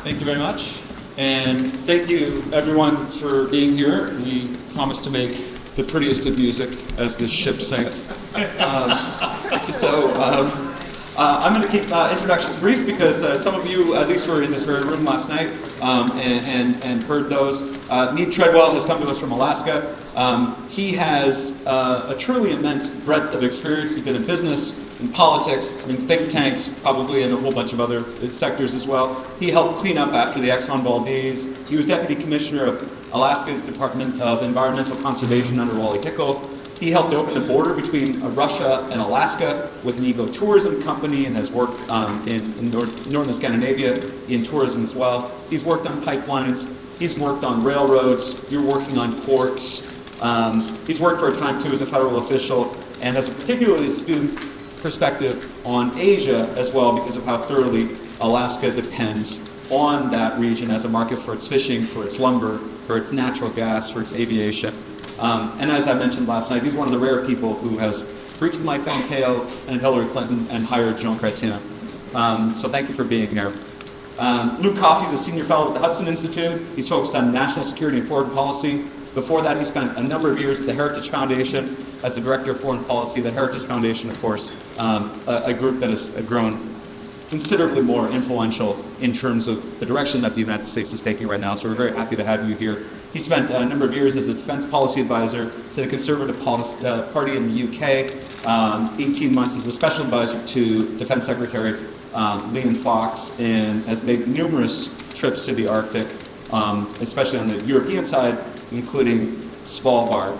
Thank you very much. And thank you, everyone, for being here. We promise to make the prettiest of music as this ship sinks. I'm going to keep introductions brief because some of you, at least, were in this very room last night and heard those. Mead Treadwell has come to us from Alaska. He has a truly immense breadth of experience. He's been in business, in politics, in think tanks, probably in a whole bunch of other sectors as well. He helped clean up after the Exxon Valdez. He was deputy commissioner of Alaska's Department of Environmental Conservation under Wally Hickel. He helped open the border between Russia and Alaska with an ecotourism company and has worked in northern Scandinavia in tourism as well. He's worked on pipelines. He's worked on railroads. You're working on ports. He's worked for a time, too, as a federal official and has a particularly astute perspective on Asia as well because of how thoroughly Alaska depends on that region as a market for its fishing, for its lumber, for its natural gas, for its aviation. And as I mentioned last night, he's one of the rare people who has preached Mike Pompeo and Hillary Clinton and hired Jean Chrétien. So thank you for being here. Luke Coffey is a senior fellow at the Hudson Institute. He's focused on national security and foreign policy. Before that, he spent a number of years at the Heritage Foundation as the director of foreign policy. The Heritage Foundation, of course, a group that has grown considerably more influential in terms of the direction that the United States is taking right now. So we're very happy to have you here. He spent a number of years as the defense policy advisor to the Conservative Party in the UK, 18 months as a special advisor to Defense Secretary Liam Fox, and has made numerous trips to the Arctic, especially on the European side, including Svalbard.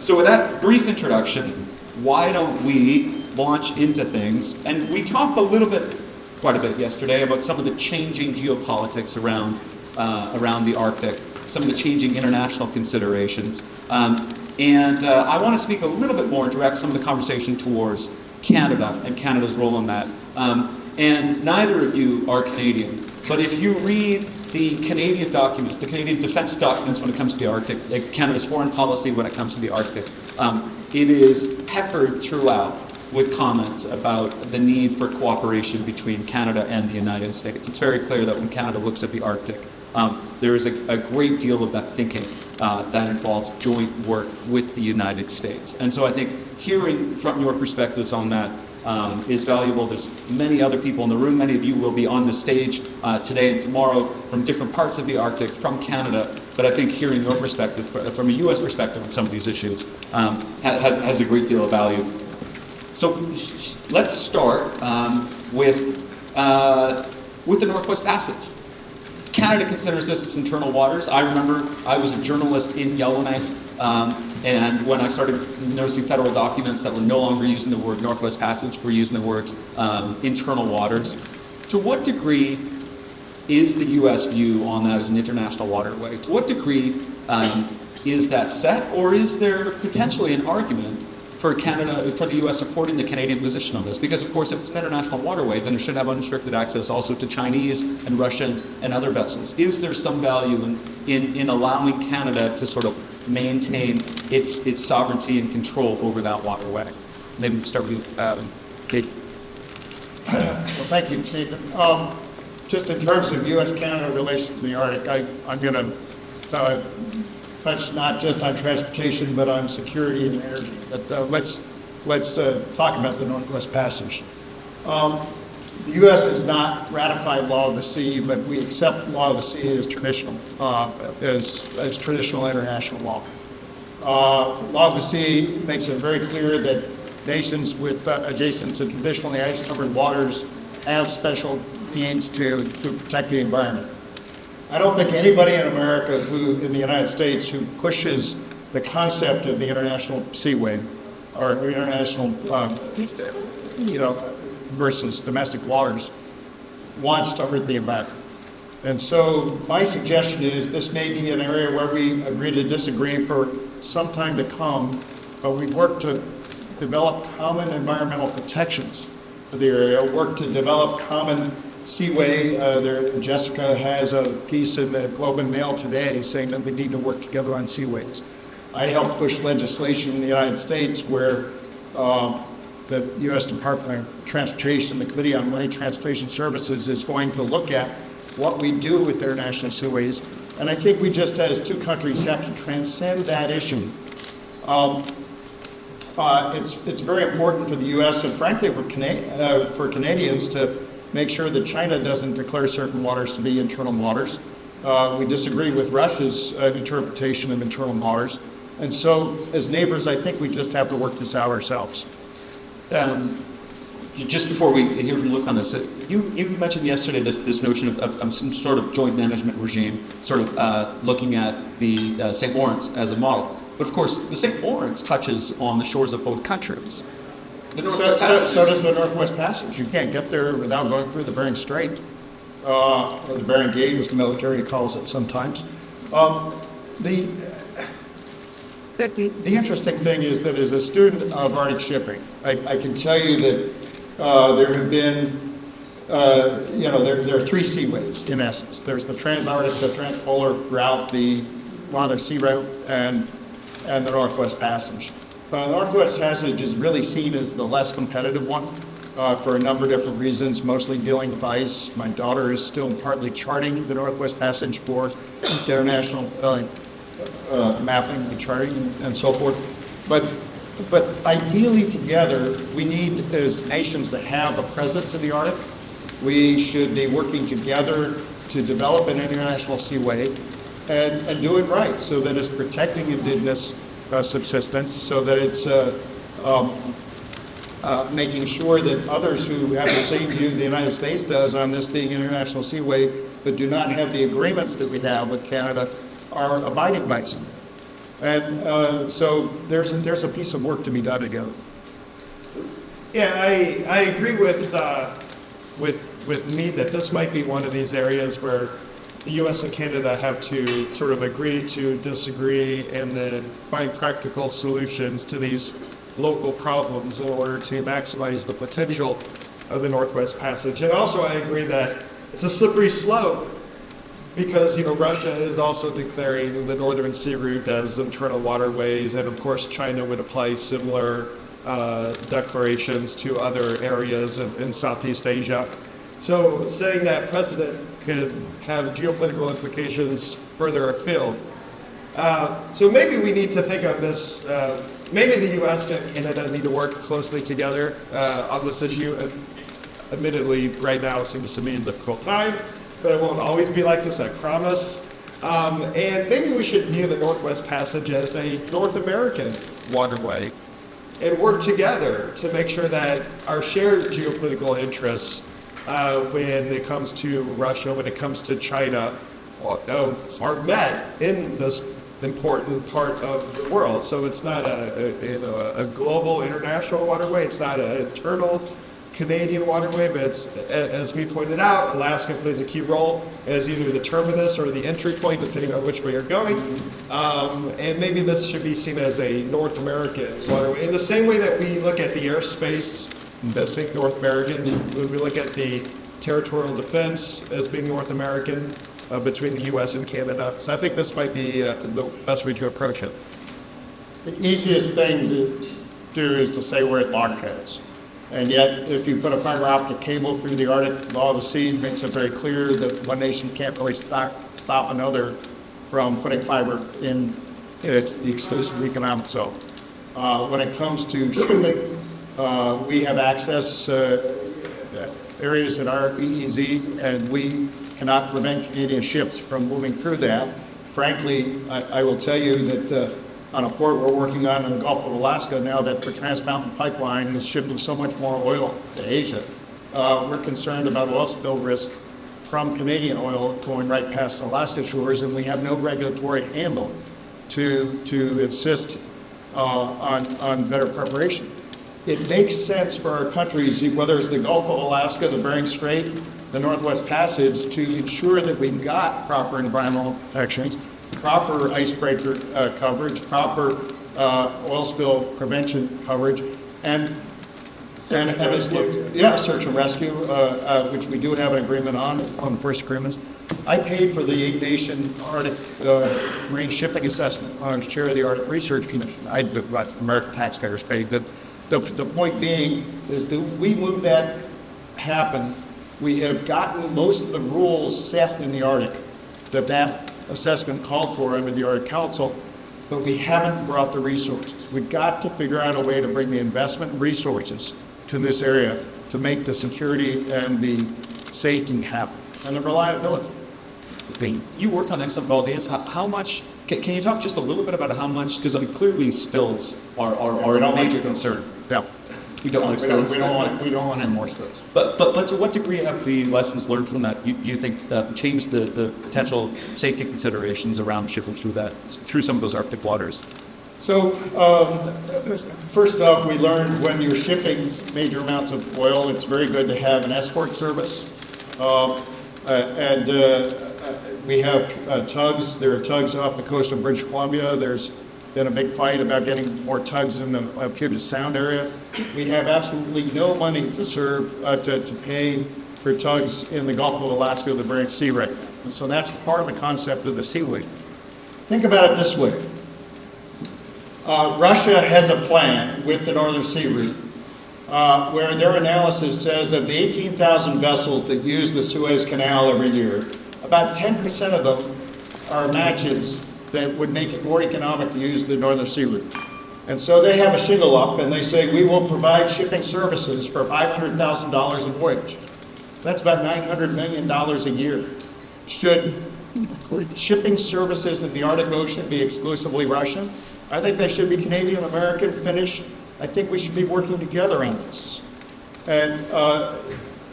So with that brief introduction, why don't we launch into things? And we talked quite a bit yesterday about some of the changing geopolitics around the Arctic, some of the changing international considerations. And I want to speak a little bit more, direct some of the conversation towards Canada and Canada's role in that. And neither of you are Canadian, but if you read the Canadian documents, the Canadian defense documents when it comes to the Arctic, like Canada's foreign policy when it comes to the Arctic, it is peppered throughout with comments about the need for cooperation between Canada and the United States. It's very clear that when Canada looks at the Arctic, there is a great deal of that thinking that involves joint work with the United States. And so I think hearing from your perspectives on that is valuable. There's many other people in the room. Many of you will be on the stage today and tomorrow from different parts of the Arctic, from Canada. But I think hearing your perspective, from a U.S. perspective on some of these issues, has a great deal of value. So let's start with the Northwest Passage. Canada considers this its internal waters. I remember I was a journalist in Yellowknife, and when I started noticing federal documents that were no longer using the word Northwest Passage, were using the words internal waters. To what degree is the U.S. view on that as an international waterway? To what degree is that set, or is there potentially an argument for Canada, for the U.S. supporting the Canadian position on this? Because, of course, if it's an international waterway, then it should have unrestricted access also to Chinese and Russian and other vessels. Is there some value in allowing Canada to sort of maintain its sovereignty and control over that waterway? Maybe we'll start with Kate. Well, thank you, Stephen. Just in terms of U.S.-Canada relations in the Arctic, I'm going to touch not just on transportation, but on security and energy. But let's talk about the Northwest Passage. The U.S. has not ratified Law of the Sea, but we accept Law of the Sea as traditional, as traditional international law. Law of the Sea makes it very clear that nations with adjacent to traditionally ice-covered waters have special means to protect the environment. I don't think anybody in America in the United States who pushes the concept of the international seaway or international, versus domestic waters wants to hurt the environment. And so my suggestion is this may be an area where we agree to disagree for some time to come, but we work to develop common environmental protections for the area, work to develop common seaway. Jessica has a piece in the Globe and Mail today saying that we need to work together on seaways. I helped push legislation in the United States where the U.S. Department of Transportation, the Committee on Marine Transportation Services, is going to look at what we do with international seaways. And I think we just, as two countries, have to transcend that issue. It's very important for the U.S. and frankly for Canadians to make sure that China doesn't declare certain waters to be internal waters. We disagree with Russia's interpretation of internal waters. And so, as neighbors, I think we just have to work this out ourselves. Just before we hear from Luke on this, you mentioned yesterday this notion of some sort of joint management regime, sort of looking at the St. Lawrence as a model. But of course, the St. Lawrence touches on the shores of both countries. The Northwest Passage. So does the Northwest Passage. You can't get there without going through the Bering Strait, or the Bering Gate, as the military calls it sometimes. The interesting thing is that as a student of Arctic shipping, I can tell you that there have been, there are three seaways in essence. There's the Trans-Arctic, the Transpolar route, the Lana Sea route, and the Northwest Passage. The Northwest Passage is really seen as the less competitive one for a number of different reasons, mostly dealing with ice. My daughter is still partly charting the Northwest Passage for international mapping and charting and so forth. But ideally together, we need, as nations that have a presence in the Arctic, we should be working together to develop an international seaway and do it right so that it's protecting indigenous subsistence, so that it's making sure that others who have the same view the United States does on this being an international seaway, but do not have the agreements that we have with Canada, are abiding by some. And so there's a piece of work to be done together. Yeah, I agree with Mead that this might be one of these areas where the U.S. and Canada have to sort of agree to disagree and then find practical solutions to these local problems in order to maximize the potential of the Northwest Passage. And also I agree that it's a slippery slope because, Russia is also declaring the Northern Sea Route as internal waterways, and of course China would apply similar declarations to other areas in Southeast Asia. So saying that precedent could have geopolitical implications further afield. So maybe we need to think of this, maybe the US and Canada need to work closely together on this issue. Admittedly, right now it seems to me a difficult time, but it won't always be like this, I promise. And maybe we should view the Northwest Passage as a North American waterway and work together to make sure that our shared geopolitical interests when it comes to Russia, when it comes to China, are met in this important part of the world. So it's not a global international waterway, it's not an internal Canadian waterway, but it's, as we pointed out, Alaska plays a key role as either the terminus or the entry point, depending on which way you're going. And maybe this should be seen as a North American waterway. In the same way that we look at the airspace as being North American, we look at the territorial defense as being North American between the U.S. and Canada. So I think this might be the best way to approach it. The easiest thing to do is to say we're at loggerheads. And yet, if you put a fiber optic cable through the Arctic, law of the sea makes it very clear that one nation can't really stop another from putting fiber in the exclusive economic zone. When it comes to shipping, we have access areas that are EEZ, and we cannot prevent Canadian ships from moving through that. Frankly, I will tell you that on a port we're working on in the Gulf of Alaska now, that the Trans Mountain Pipeline is shipping so much more oil to Asia. We're concerned about oil spill risk from Canadian oil going right past Alaska shores, and we have no regulatory handle to insist on better preparation. It makes sense for our countries, whether it's the Gulf of Alaska, the Bering Strait, the Northwest Passage, to ensure that we've got proper environmental protections, proper icebreaker coverage, proper oil spill prevention coverage, and search and rescue, which we do have an agreement on first agreements. I paid for the 8-nation Arctic Marine Shipping Assessment on chair of the Arctic Research Commission. American taxpayers paid. The point being is that we would that happen We have gotten most of the rules set in the Arctic that assessment called for under the Arctic Council, but we haven't brought the resources. We've got to figure out a way to bring the investment resources to this area to make the security and the safety happen, and the reliability. You worked on Exxon Valdez. How much? Can you talk just a little bit about how much? Because clearly spills are a major concern. Yeah. We don't want spills. We don't want any more spills. But to what degree have the lessons learned from that you think changed the potential safety considerations around shipping through some of those Arctic waters? So first off, we learned when you're shipping major amounts of oil, it's very good to have an escort service. We have tugs. There are tugs off the coast of British Columbia. There's been a big fight about getting more tugs in the Puget Sound area. We have absolutely no money to pay for tugs in the Gulf of Alaska, the Bering Sea right now. And so that's part of the concept of the seaway. Think about it this way. Russia has a plan with the Northern Sea route where their analysis says of the 18,000 vessels that use the Suez Canal every year, about 10% of them are matches that would make it more economic to use the Northern Sea route. And so they have a shingle up and they say, we will provide shipping services for $500,000 a voyage. That's about $900 million a year. Should shipping services in the Arctic Ocean be exclusively Russian? I think they should be Canadian, American, Finnish. I think we should be working together on this. And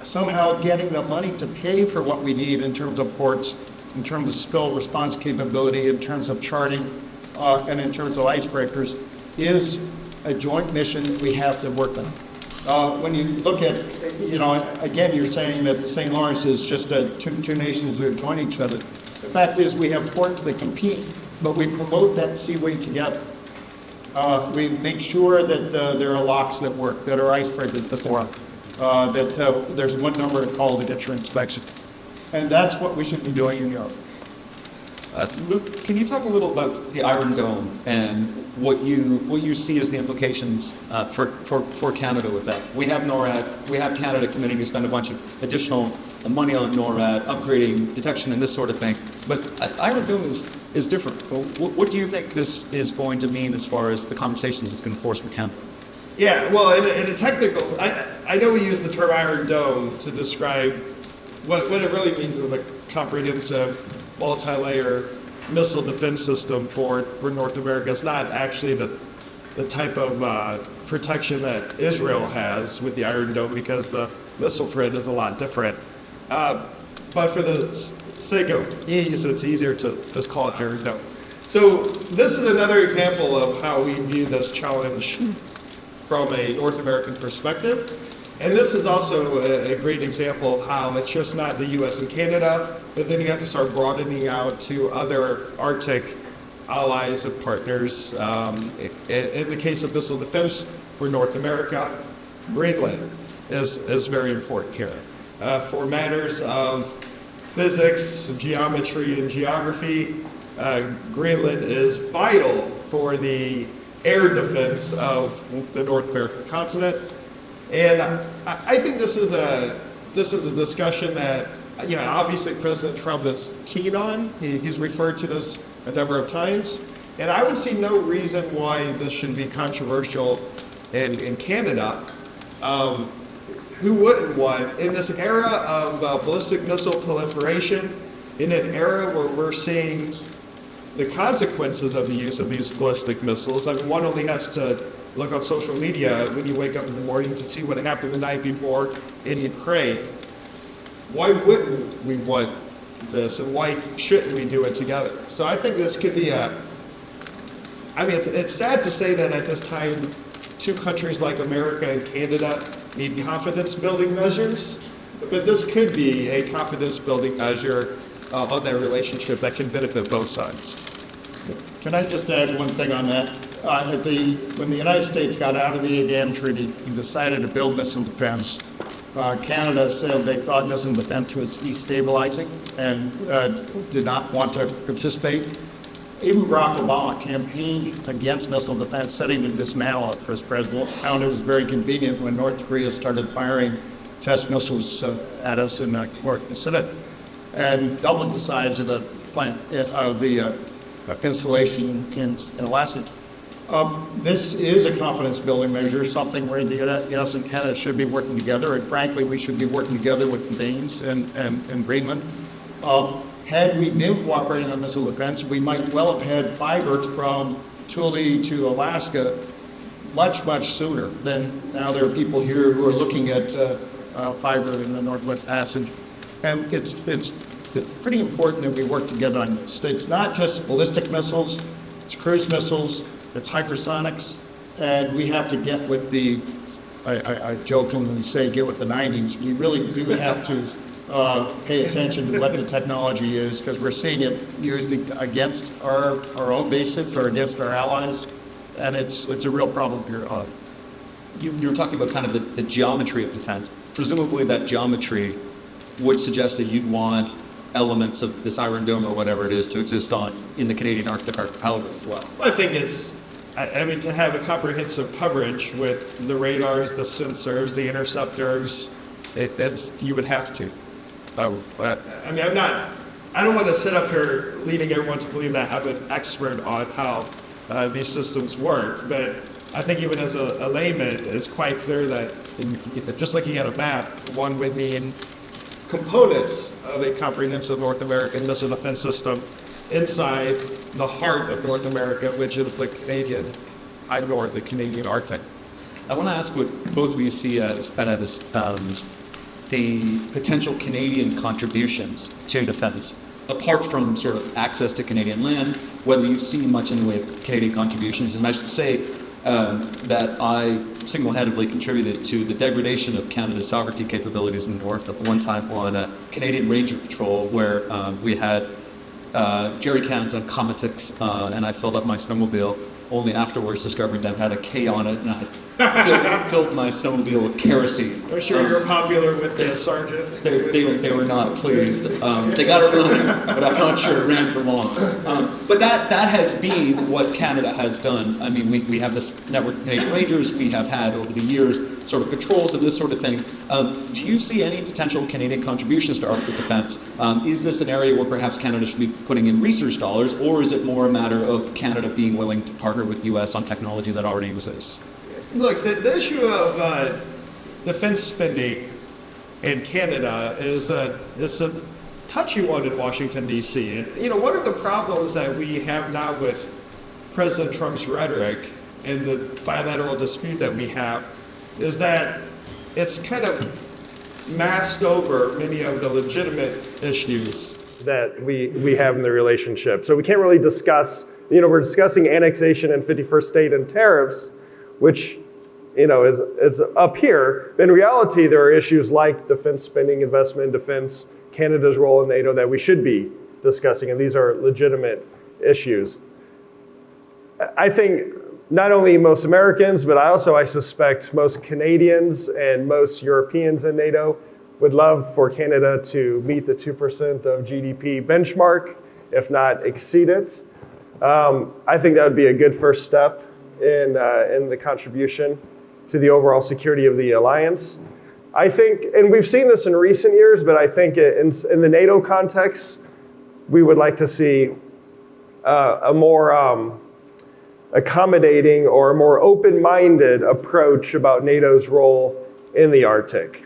somehow getting the money to pay for what we need in terms of ports, in terms of spill response capability, in terms of charting, and in terms of icebreakers, is a joint mission we have to work on. When you look at, again, you're saying that St. Lawrence is just two nations that join each other. The fact is we have ports that compete, but we promote that seaway together. We make sure that there are locks that work, that are icebreakers that work, that there's one number called to get your inspection. And that's what we should be doing in Europe. Luke, can you talk a little about the Iron Dome and what you see as the implications for Canada with that? We have NORAD, we have Canada committing to spend a bunch of additional money on NORAD, upgrading detection and this sort of thing. But Iron Dome is different. What do you think this is going to mean as far as the conversations it's going to force for Canada? Yeah, well, in the technicals, I know we use the term Iron Dome to describe what it really means is a comprehensive multi-layer missile defense system for North America. It's not actually the type of protection that Israel has with the Iron Dome because the missile threat is a lot different. But for the sake of ease, it's easier to just call it Iron Dome. So this is another example of how we view this challenge from a North American perspective. And this is also a great example of how it's just not the US and Canada, but then you have to start broadening out to other Arctic allies and partners. In the case of missile defense for North America, Greenland is very important here. For matters of physics, geometry, and geography, Greenland is vital for the air defense of the North American continent. And I think this is a discussion that, obviously President Trump is keen on. He's referred to this a number of times. And I would see no reason why this should be controversial in Canada. Who wouldn't want, in this era of ballistic missile proliferation, in an era where we're seeing the consequences of the use of these ballistic missiles? I mean, one only has to look on social media when you wake up in the morning to see what happened the night before in Ukraine. Why wouldn't we want this, and why shouldn't we do it together? So I think this could be it's sad to say that at this time, two countries like America and Canada need confidence-building measures, but this could be a confidence-building measure on that relationship that can benefit both sides. Can I just add one thing on that? When the United States got out of the AGAM treaty and decided to build missile defense, Canada said they thought missile defense was destabilizing and did not want to participate. Even Barack Obama campaigned against missile defense, setting to dismantle it for his president. Found it was very convenient when North Korea started firing test missiles at us in the Senate, and doubling the size of the plant of the installation in Alaska. This is a confidence building measure, something where the U.S. and Canada should be working together, and frankly, we should be working together with the Danes and Greenland. Had we been cooperating on missile defense, we might well have had fibers from Thule to Alaska much sooner than now. There are people here who are looking at fiber in the Northwest Passage, and it's pretty important that we work together on this. It's not just ballistic missiles, it's cruise missiles, it's hypersonics, and we have to get with the, I jokingly say, get with the 90s. We really do have to pay attention to what the technology is, because we're seeing it used against our own bases or against our allies, and it's a real problem here. You were talking about kind of the geometry of defense. Presumably that geometry would suggest that you'd want elements of this Iron Dome or whatever it is to exist in the Canadian Arctic archipelago as well. I think I mean, to have a comprehensive coverage with the radars, the sensors, the interceptors, you would have to. I mean, I don't want to sit up here leading everyone to believe that I'm an expert on how these systems work, but I think even as a layman, it's quite clear that just like you had a map, one would mean components of a comprehensive North American missile defense system inside the heart of North America, which is the Canadian, the Canadian Arctic. I want to ask what both of you see as kind of this, the potential Canadian contributions to defense, apart from sort of access to Canadian land, whether you see much in the way of Canadian contributions. And I should say that I single-handedly contributed to the degradation of Canada's sovereignty capabilities in the north at one time on a Canadian Ranger patrol where we had jerry cans on Cometics, and I filled up my snowmobile, only afterwards discovering that it had a K on it, and I filled my snowmobile with kerosene. I'm sure you're popular with the sergeant. They were not pleased. They got it running, but I'm not sure it ran for long. But that has been what Canada has done. I mean, we have this network of Canadian Rangers. We have had over the years sort of patrols of this sort of thing. Do you see any potential Canadian contributions to Arctic defense? Is this an area where perhaps Canada should be putting in research dollars, or is it more a matter of Canada being willing to partner with the U.S. on technology that already exists? Look, the issue of defense spending in Canada it's a touchy one in Washington, D.C. And, one of the problems that we have now with President Trump's rhetoric and the bilateral dispute that we have is that it's kind of masked over many of the legitimate issues that we have in the relationship. So we can't really discuss, we're discussing annexation and 51st state and tariffs, which, is up here. In reality, there are issues like defense spending, investment in defense, Canada's role in NATO that we should be discussing, and these are legitimate issues. I think not only most Americans, but I suspect most Canadians and most Europeans in NATO would love for Canada to meet the 2% of GDP benchmark, if not exceed it. I think that would be a good first step in the contribution to the overall security of the alliance. I think, and we've seen this in recent years, but I think in the NATO context, we would like to see a more accommodating or a more open-minded approach about NATO's role in the Arctic.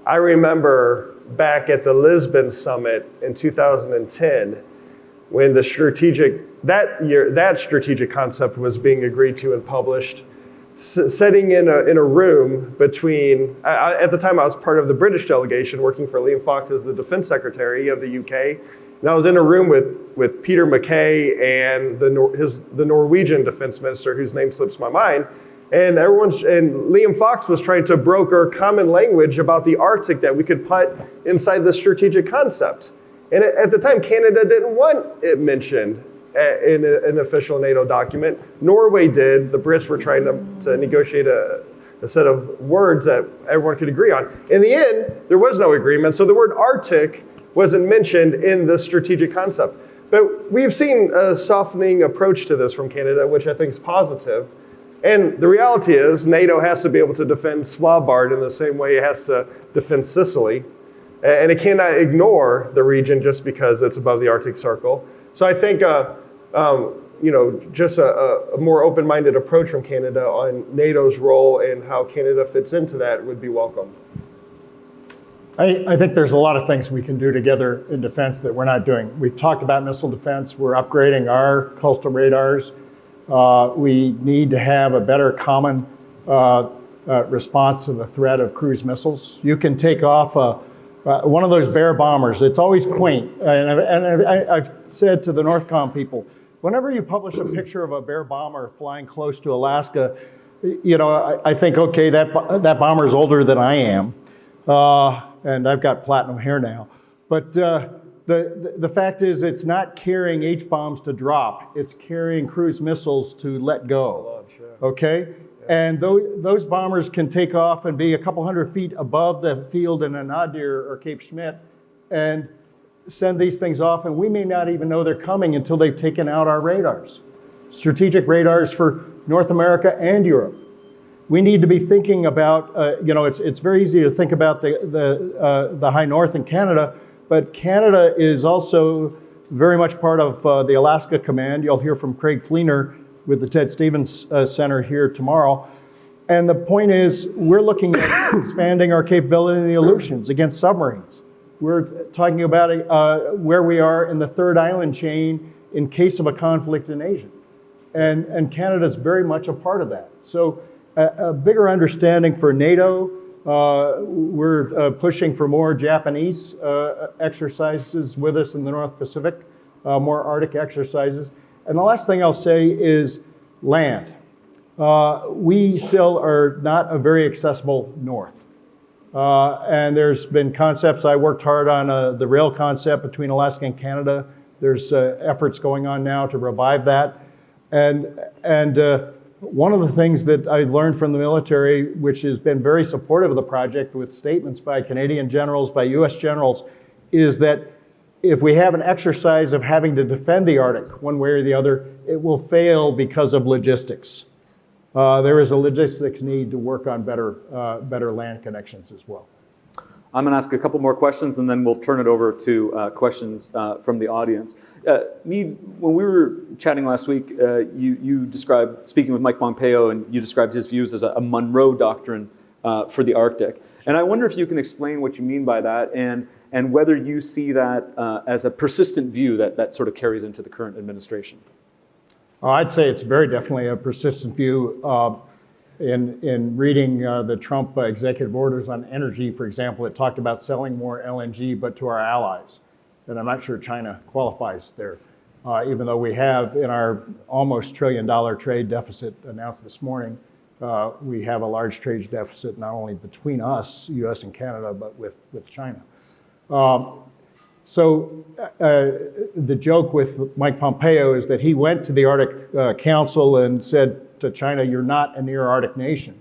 I remember back at the Lisbon summit in 2010, when that strategic concept was being agreed to and published, sitting in a room between, at the time I was part of the British delegation working for Liam Fox as the Defense Secretary of the UK, and I was in a room with Peter MacKay and the Norwegian Defense Minister, whose name slips my mind, and Liam Fox was trying to broker common language about the Arctic that we could put inside the strategic concept. And at the time, Canada didn't want it mentioned in an official NATO document. Norway did. The Brits were trying to negotiate a set of words that everyone could agree on. In the end, there was no agreement, so the word Arctic wasn't mentioned in the strategic concept. But we've seen a softening approach to this from Canada, which I think is positive. And the reality is NATO has to be able to defend Svalbard in the same way it has to defend Sicily. And it cannot ignore the region just because it's above the Arctic Circle. So I think just a more open-minded approach from Canada on NATO's role and how Canada fits into that would be welcome. I think there's a lot of things we can do together in defense that we're not doing. We've talked about missile defense. We're upgrading our coastal radars. We need to have a better common response to the threat of cruise missiles. You can take off one of those Bear bombers. It's always quaint. And I've said to the Northcom people, whenever you publish a picture of a Bear bomber flying close to Alaska, I think, okay, that bomber is older than I am. And I've got platinum hair now. But the fact is, it's not carrying H-bombs to drop. It's carrying cruise missiles to let go. Okay? And those bombers can take off and be a couple hundred feet above the field in Nadir or Cape Schmidt and send these things off, and we may not even know they're coming until they've taken out our radars. Strategic radars for North America and Europe. We need to be thinking about, it's very easy to think about the high north in Canada, but Canada is also very much part of the Alaska Command. You'll hear from Craig Fleener with the Ted Stevens Center here tomorrow. And the point is, we're looking at expanding our capability in the Aleutians against submarines. We're talking about where we are in the third island chain in case of a conflict in Asia. And Canada is very much a part of that. So a bigger understanding for NATO. We're pushing for more Japanese exercises with us in the North Pacific, more Arctic exercises. And the last thing I'll say is land. We still are not a very accessible north. And there's been concepts, I worked hard on the rail concept between Alaska and Canada. There's efforts going on now to revive that. And one of the things that I learned from the military, which has been very supportive of the project with statements by Canadian generals, by US generals, is that if we have an exercise of having to defend the Arctic one way or the other, it will fail because of logistics. There is a logistics need to work on better land connections as well. I'm going to ask a couple more questions, and then we'll turn it over to questions from the audience. Mead, when we were chatting last week, you described, speaking with Mike Pompeo, and you described his views as a Monroe Doctrine for the Arctic. And I wonder if you can explain what you mean by that, and whether you see that as a persistent view that sort of carries into the current administration. I'd say it's very definitely a persistent view. In reading the Trump executive orders on energy, for example, it talked about selling more LNG, but to our allies. And I'm not sure China qualifies there, even though we have in our almost $1 trillion trade deficit announced this morning, we have a large trade deficit not only between us, US and Canada, but with China. So the joke with Mike Pompeo is that he went to the Arctic Council and said to China, "You're not a near Arctic nation."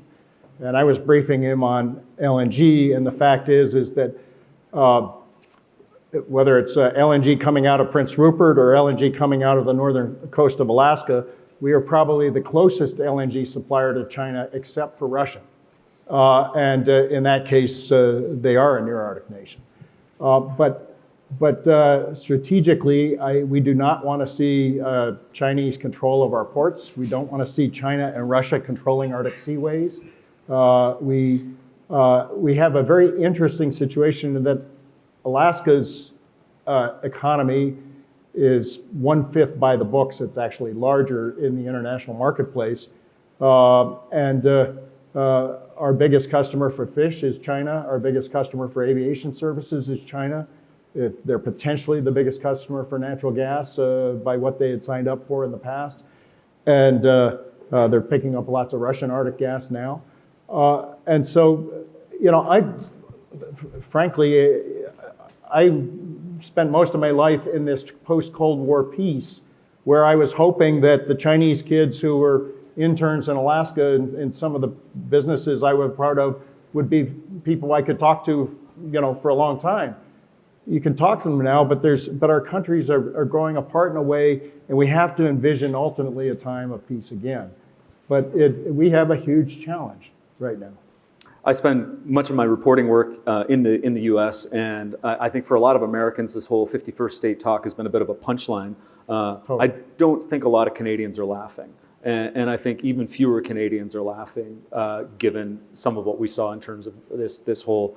And I was briefing him on LNG, and the fact is that whether it's LNG coming out of Prince Rupert or LNG coming out of the northern coast of Alaska, we are probably the closest LNG supplier to China except for Russia. And in that case, they are a near Arctic nation. But strategically, we do not want to see Chinese control of our ports. We don't want to see China and Russia controlling Arctic seaways. We have a very interesting situation in that Alaska's economy is 1/5 by the books. It's actually larger in the international marketplace. And our biggest customer for fish is China. Our biggest customer for aviation services is China. They're potentially the biggest customer for natural gas by what they had signed up for in the past. And they're picking up lots of Russian Arctic gas now. And so, frankly, I spent most of my life in this post-Cold War peace where I was hoping that the Chinese kids who were interns in Alaska and some of the businesses I was part of would be people I could talk to, for a long time. You can talk to them now, but our countries are growing apart in a way, and we have to envision ultimately a time of peace again. But we have a huge challenge right now. I spend much of my reporting work in the U.S., and I think for a lot of Americans, this whole 51st state talk has been a bit of a punchline. I don't think a lot of Canadians are laughing, and I think even fewer Canadians are laughing, given some of what we saw in terms of this whole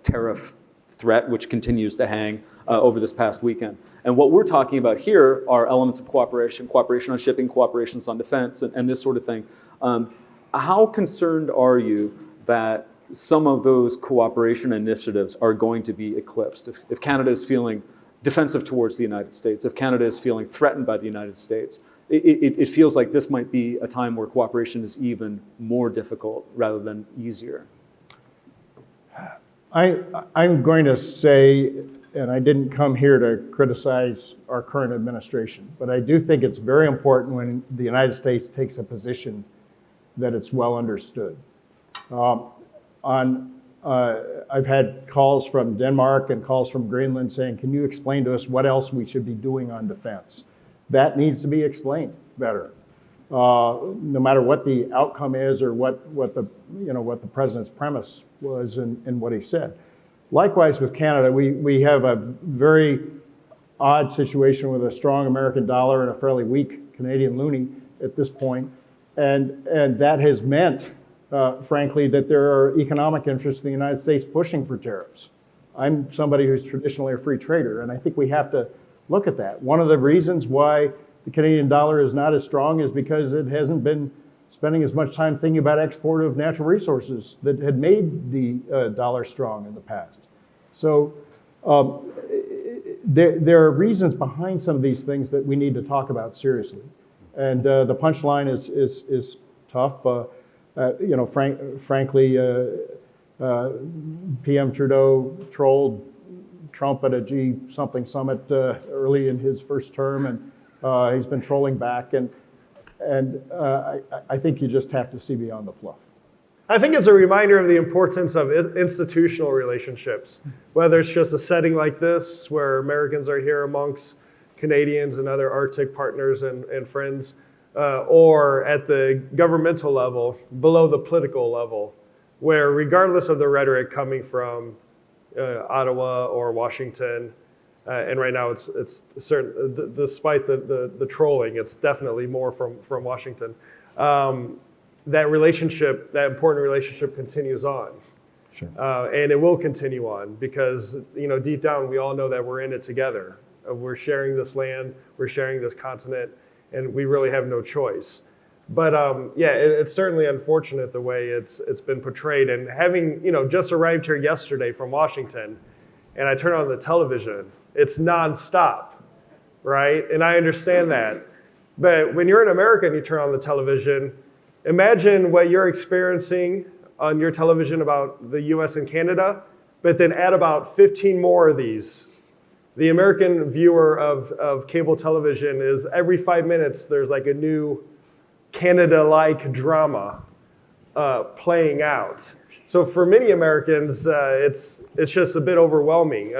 tariff threat, which continues to hang over this past weekend. And what we're talking about here are elements of cooperation on shipping, cooperations on defense, and this sort of thing. How concerned are you that some of those cooperation initiatives are going to be eclipsed? If Canada is feeling defensive towards the United States, if Canada is feeling threatened by the United States, it feels like this might be a time where cooperation is even more difficult rather than easier. I'm going to say, and I didn't come here to criticize our current administration, but I do think it's very important when the United States takes a position that it's well understood. I've had calls from Denmark and calls from Greenland saying, can you explain to us what else we should be doing on defense? That needs to be explained better. No matter what the outcome is or what the president's premise was in what he said. Likewise with Canada, we have a very odd situation with a strong American dollar and a fairly weak Canadian loonie at this point. And that has meant, frankly, that there are economic interests in the United States pushing for tariffs. I'm somebody who's traditionally a free trader, and I think we have to look at that. One of the reasons why the Canadian dollar is not as strong is because it hasn't been spending as much time thinking about export of natural resources that had made the dollar strong in the past. So there are reasons behind some of these things that we need to talk about seriously. And the punchline is tough. Frankly, PM Trudeau trolled Trump at a G something summit early in his first term, and he's been trolling back. And I think you just have to see beyond the fluff. I think it's a reminder of the importance of institutional relationships, whether it's just a setting like this where Americans are here amongst Canadians and other Arctic partners and friends, or at the governmental level, below the political level, where regardless of the rhetoric coming from Ottawa or Washington, and right now it's certain, despite the trolling, it's definitely more from Washington. That relationship, that important relationship, continues on. Sure. And it will continue on because deep down we all know that we're in it together. We're sharing this land, we're sharing this continent, and we really have no choice. But it's certainly unfortunate the way it's been portrayed. And having just arrived here yesterday from Washington, and I turn on the television, it's nonstop, right? And I understand that. But when you're in America and you turn on the television, imagine what you're experiencing on your television about the US and Canada, but then add about 15 more of these. The American viewer of cable television is every 5 minutes there's like a new Canada-like drama playing out. So for many Americans, it's just a bit overwhelming.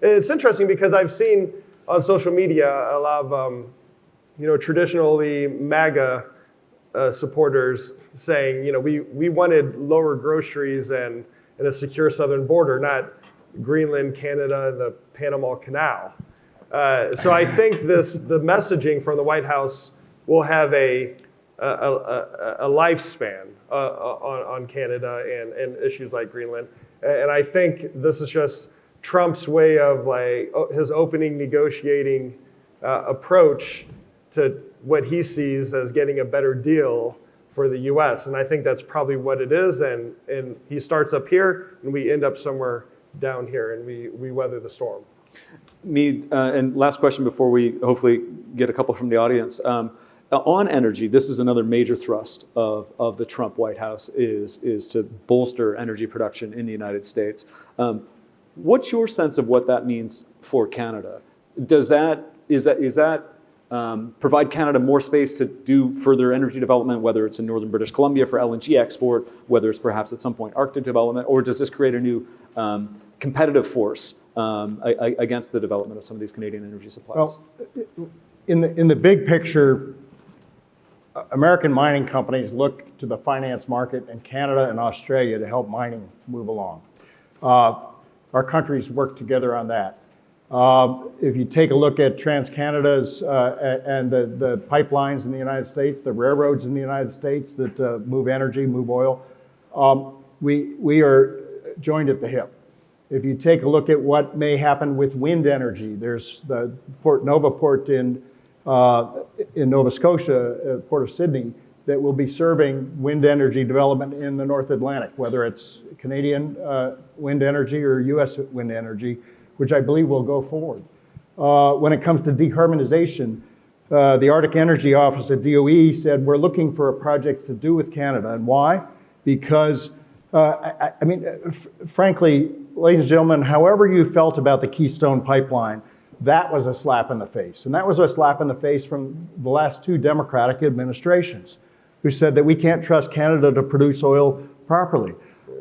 It's interesting because I've seen on social media a lot of traditionally MAGA supporters saying, we wanted lower groceries and a secure southern border, not Greenland, Canada, and the Panama Canal. So I think the messaging from the White House will have a lifespan on Canada and issues like Greenland. And I think this is just Trump's way of his opening negotiating approach to what he sees as getting a better deal for the US. And I think that's probably what it is. And he starts up here and we end up somewhere down here and we weather the storm. Mead, and last question before we hopefully get a couple from the audience. On energy, this is another major thrust of the Trump White House is to bolster energy production in the United States. What's your sense of what that means for Canada? Is that provide Canada more space to do further energy development, whether it's in northern British Columbia for LNG export, whether it's perhaps at some point Arctic development, or does this create a new competitive force against the development of some of these Canadian energy supplies? Well, in the big picture, American mining companies look to the finance market in Canada and Australia to help mining move along. Our countries work together on that. If you take a look at TransCanada's and the pipelines in the United States, the railroads in the United States that move energy, move oil, we are joined at the hip. If you take a look at what may happen with wind energy, there's the Port Nova port in Nova Scotia, Port of Sydney, that will be serving wind energy development in the North Atlantic, whether it's Canadian wind energy or US wind energy, which I believe will go forward. When it comes to decarbonization, the Arctic Energy Office at DOE said we're looking for projects to do with Canada. And why? Because, frankly, ladies and gentlemen, however you felt about the Keystone Pipeline, that was a slap in the face. And that was a slap in the face from the last 2 Democratic administrations, who said that we can't trust Canada to produce oil properly.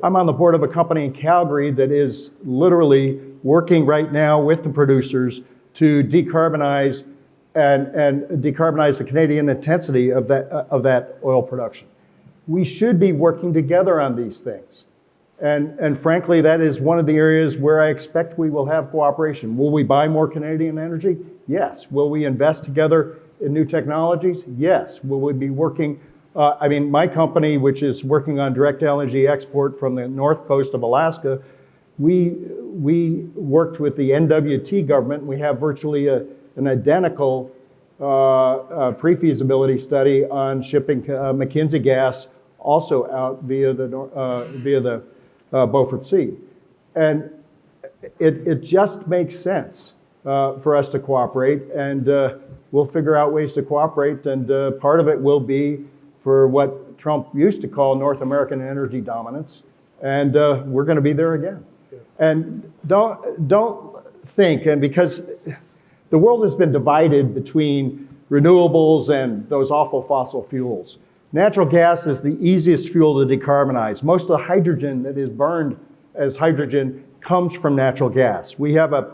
I'm on the board of a company in Calgary that is literally working right now with the producers to decarbonize and decarbonize the Canadian intensity of that oil production. We should be working together on these things. And frankly, that is one of the areas where I expect we will have cooperation. Will we buy more Canadian energy? Yes. Will we invest together in new technologies? Yes. Will we be working? My company, which is working on direct LNG export from the north coast of Alaska, we worked with the NWT government. We have virtually an identical pre-feasibility study on shipping McKinsey gas also out via the Beaufort Sea. And it just makes sense for us to cooperate, and we'll figure out ways to cooperate, and part of it will be for what Trump used to call North American energy dominance, and we're going to be there again. And don't think, and because the world has been divided between renewables and those awful fossil fuels. Natural gas is the easiest fuel to decarbonize. Most of the hydrogen that is burned as hydrogen comes from natural gas. We have a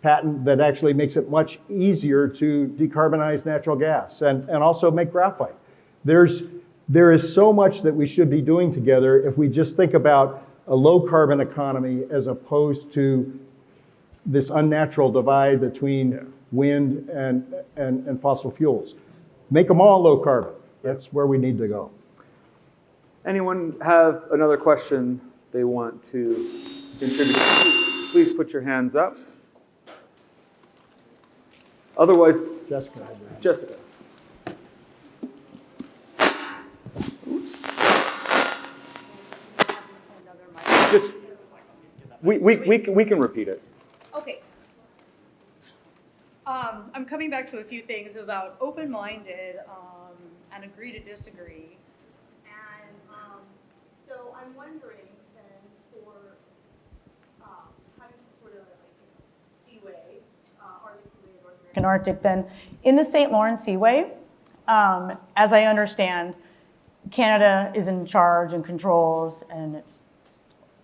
patent that actually makes it much easier to decarbonize natural gas and also make graphite. There is so much that we should be doing together if we just think about a low carbon economy as opposed to this unnatural divide between wind and fossil fuels. Make them all low carbon. That's where we need to go. Anyone have another question they want to contribute? Please put your hands up. Otherwise, Jessica. Oops. Just we can repeat it. Okay. I'm coming back to a few things about open-minded and agree to disagree. And so I'm wondering then for having some sort of seaway, Arctic Seaway, North American Arctic, then in the St. Lawrence Seaway, as I understand, Canada is in charge and controls, and it's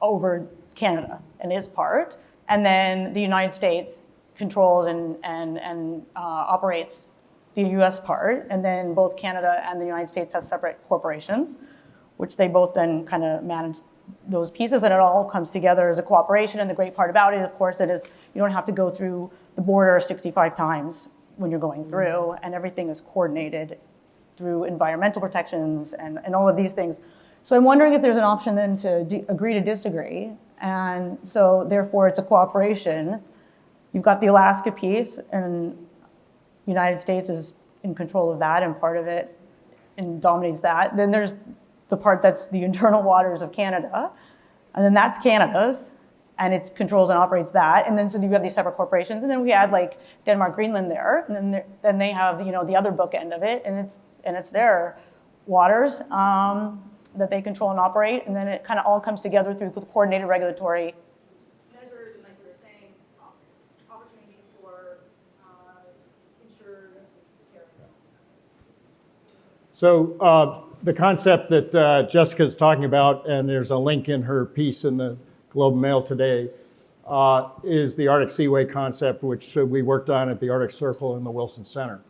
over Canada and its part, and then the United States controls and operates the U.S. part, and then both Canada and the United States have separate corporations, which they both then kind of manage those pieces, and it all comes together as a cooperation. And the great part about it, of course, it is you don't have to go through the border 65 times when you're going through, and everything is coordinated through environmental protections and all of these things. So I'm wondering if there's an option then to agree to disagree, and so therefore it's a cooperation. You've got the Alaska piece, and the United States is in control of that, and part of it and dominates that. Then there's the part that's the internal waters of Canada, and then that's Canada's, and it controls and operates that. And then so you have these separate corporations, and then we add like Denmark, Greenland there, and then they have the other bookend of it, and it's their waters that they control and operate, and then it kind of all comes together through coordinated regulatory measures, and like we were saying, opportunities for insurers, terrorism. So the concept that Jessica's talking about, and there's a link in her piece in the Globe and Mail today, is the Arctic Seaway concept, which we worked on at the Arctic Circle in the Wilson Center.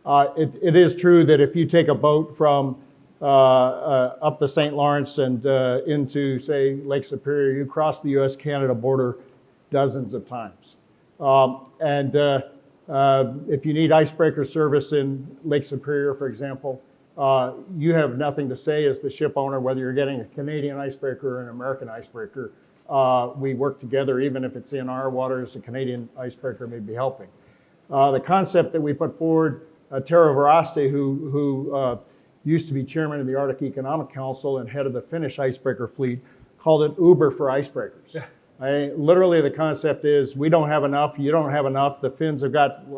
It is true that if you take a boat from up the St. Lawrence and into, say, Lake Superior, you cross the U.S.-Canada border dozens of times. If you need icebreaker service in Lake Superior, for example, you have nothing to say as the ship owner whether you're getting a Canadian icebreaker or an American icebreaker. We work together, even if it's in our waters, a Canadian icebreaker may be helping. The concept that we put forward, Tero Varaste, who used to be chairman of the Arctic Economic Council and head of the Finnish icebreaker fleet, called it Uber for icebreakers. Literally, the concept is we don't have enough, you don't have enough. The Finns have got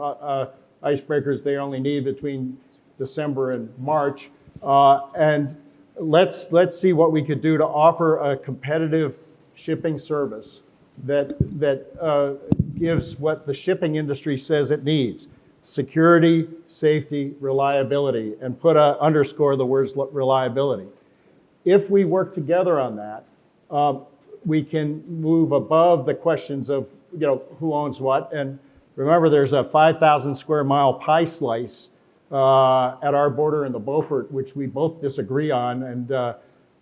icebreakers they only need between December and March. And let's see what we could do to offer a competitive shipping service that gives what the shipping industry says it needs: security, safety, reliability, and underscore the words reliability. If we work together on that, we can move above the questions of, who owns what. And remember, there's a 5,000 square mile pie slice at our border in the Beaufort, which we both disagree on. And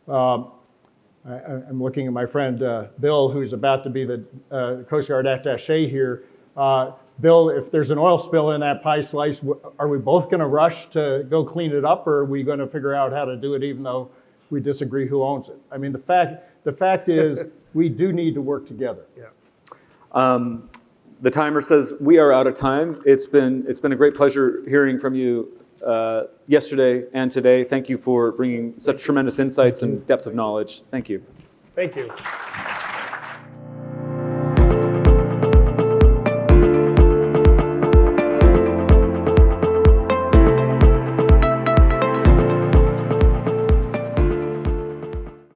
I'm looking at my friend Bill, who's about to be the Coast Guard attaché here. Bill, if there's an oil spill in that pie slice, are we both going to rush to go clean it up, or are we going to figure out how to do it even though we disagree who owns it? I mean, the fact is we do need to work together. Yeah. The timer says we are out of time. It's been a great pleasure hearing from you yesterday and today. Thank you for bringing such tremendous insights and depth of knowledge. Thank you. Thank you.